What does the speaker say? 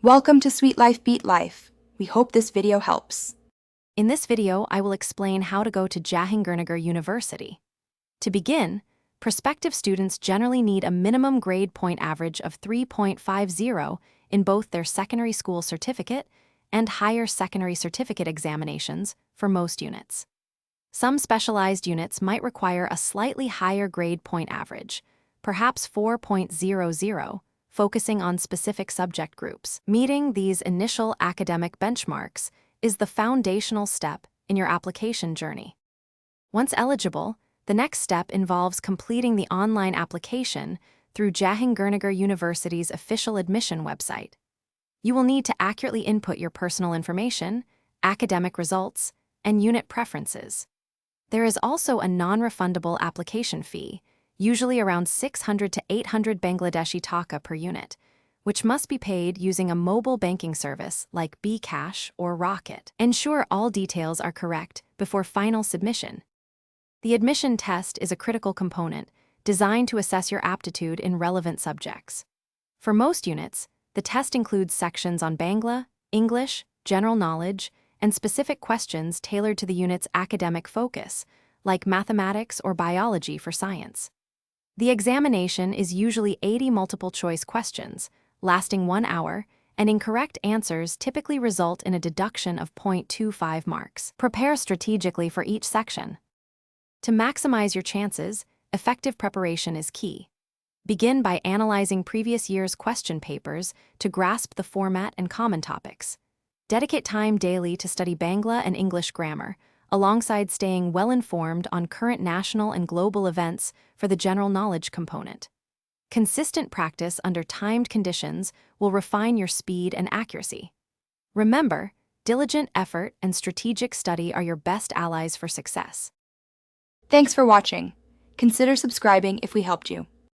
Welcome to Sweet Life Beat Life. We hope this video helps. In this video, I will explain how to go to Jahangirnagar University. To begin, prospective students generally need a minimum grade point average of 3.50 in both their secondary school certificate and higher secondary certificate examinations for most units. Some specialized units might require a slightly higher grade point average, perhaps 4.00, focusing on specific subject groups. Meeting these initial academic benchmarks is the foundational step in your application journey. Once eligible, the next step involves completing the online application through Jahangirnagar University's official admission website. You will need to accurately input your personal information, academic results, and unit preferences. There is also a non-refundable application fee, usually around 600 to 800 Bangladeshi taka per unit, which must be paid using a mobile banking service like bKash or Rocket. Ensure all details are correct before final submission. The admission test is a critical component designed to assess your aptitude in relevant subjects. For most units, the test includes sections on Bangla, English, general knowledge, and specific questions tailored to the unit's academic focus, like mathematics or biology for science. The examination is usually 80 multiple-choice questions, lasting 1 hour, and incorrect answers typically result in a deduction of 0.25 marks. Prepare strategically for each section. To maximize your chances, effective preparation is key. Begin by analyzing previous year's question papers to grasp the format and common topics. Dedicate time daily to study Bangla and English grammar, alongside staying well-informed on current national and global events for the general knowledge component. Consistent practice under timed conditions will refine your speed and accuracy. Remember, diligent effort and strategic study are your best allies for success. Thanks for watching. Consider subscribing if we helped you.